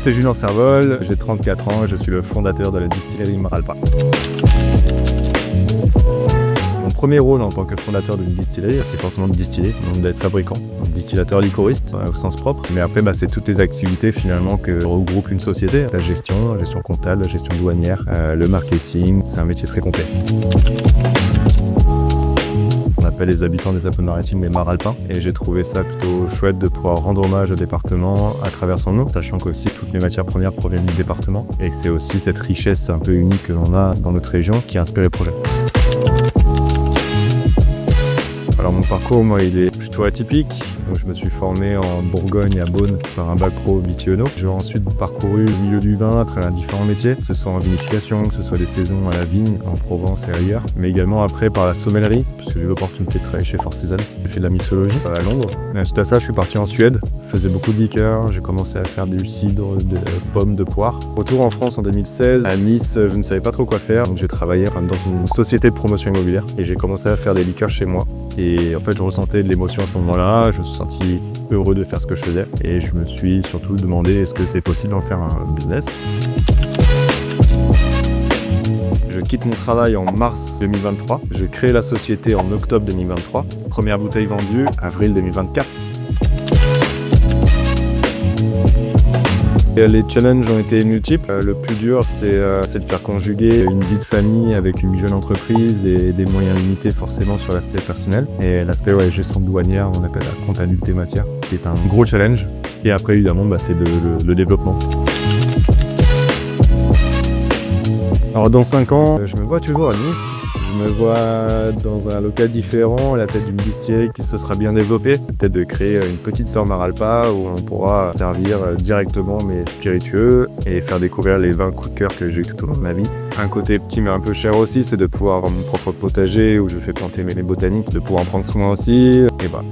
c'est Julien Servol, j'ai 34 ans et je suis le fondateur de la distillerie Maralpa. Mon premier rôle en tant que fondateur d'une distillerie, c'est forcément de distiller, donc d'être fabricant, donc distillateur liquoriste au sens propre. Mais après, c'est toutes les activités finalement que regroupe une société. La gestion comptable, la gestion douanière, le marketing, c'est un métier très complet. On appelle les habitants des Alpes-Maritimes les Maralpins et j'ai trouvé ça plutôt chouette de pouvoir rendre hommage au département à travers son nom, sachant qu'aussi toutes les matières premières proviennent du département et que c'est aussi cette richesse un peu unique que l'on a dans notre région qui a inspiré le projet. Alors mon parcours, moi, il est plutôt atypique. Donc, je me suis formé en Bourgogne à Beaune par un bac pro Vitiono. J'ai ensuite parcouru le milieu du vin à travers différents métiers, que ce soit en vinification, que ce soit des saisons à la vigne, en Provence et ailleurs, mais également après par la sommellerie, parce que j'ai eu l'opportunité de travailler chez Four Seasons. J'ai fait de la mixologie à Londres. Et suite à ça, je suis parti en Suède, je faisais beaucoup de liqueurs, j'ai commencé à faire du cidre, de pommes, de poire. Retour en France en 2016, à Nice, je ne savais pas trop quoi faire, donc j'ai travaillé dans une société de promotion immobilière et j'ai commencé à faire des liqueurs chez moi. Et en fait, je ressentais de l'émotion à ce moment-là, je me suis senti heureux de faire ce que je faisais et je me suis surtout demandé est-ce que c'est possible d'en faire un business. Je quitte mon travail en mars 2023, je crée la société en octobre 2023, première bouteille vendue avril 2024. Les challenges ont été multiples. Le plus dur, c'est de faire conjuguer une vie de famille avec une jeune entreprise et des moyens limités forcément sur l'aspect personnel. Et l'aspect gestion douanière, on appelle la comptabilité matière, qui est un gros challenge. Et après, évidemment, c'est le développement. Alors dans 5 ans, je me vois toujours à Nice. Je me vois dans un local différent, à la tête d'une distillerie qui se sera bien développée. Peut-être de créer une petite sœur Maralpa où on pourra servir directement mes spiritueux et faire découvrir les vins coup de cœur que j'ai eu tout au long de ma vie. Un côté petit mais un peu cher aussi, c'est de pouvoir avoir mon propre potager où je fais planter mes botaniques, de pouvoir en prendre soin aussi. Et voilà.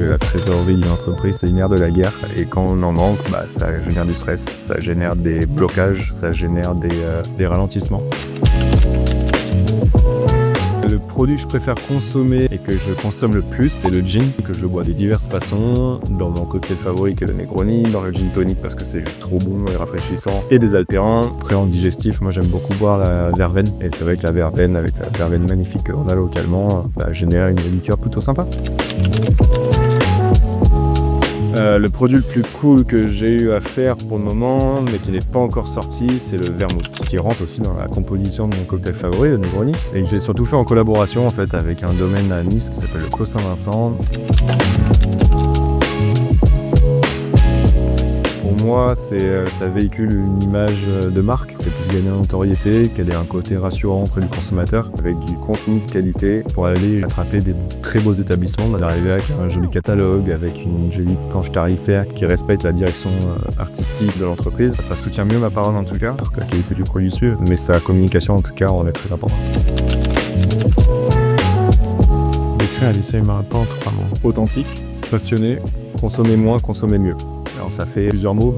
La trésorerie d'une entreprise, c'est une ère de la guerre et quand on en manque, ça génère du stress, ça génère des blocages, ça génère des ralentissements. Le produit que je préfère consommer et que je consomme le plus, c'est le gin, que je bois de diverses façons, dans mon cocktail favori qui est le Negroni, dans le gin tonic parce que c'est juste trop bon et rafraîchissant, et des altérins. Après en digestif, moi j'aime beaucoup boire la verveine, et c'est vrai que la verveine, avec la verveine magnifique qu'on a localement, génère une liqueur plutôt sympa. Le produit le plus cool que j'ai eu à faire pour le moment, mais qui n'est pas encore sorti, c'est le vermouth, qui rentre aussi dans la composition de mon cocktail favori, le Negroni, et que j'ai surtout fait en collaboration en fait avec un domaine à Nice qui s'appelle le Clos Saint-Vincent. Pour moi, ça véhicule une image de marque qui puisse gagner en notoriété, qu'elle ait un côté rassurant auprès du consommateur, avec du contenu de qualité pour aller attraper des très beaux établissements, d'arriver avec un joli catalogue, avec une jolie planche tarifaire qui respecte la direction artistique de l'entreprise. Ça soutient mieux ma parole en tout cas, que la qualité du produit dessus, mais sa communication en tout cas en est très importante. Décrire la distillerie Maralpa en 3 mots. Authentique, passionné, consommer moins, consommer mieux. Alors ça fait plusieurs mots,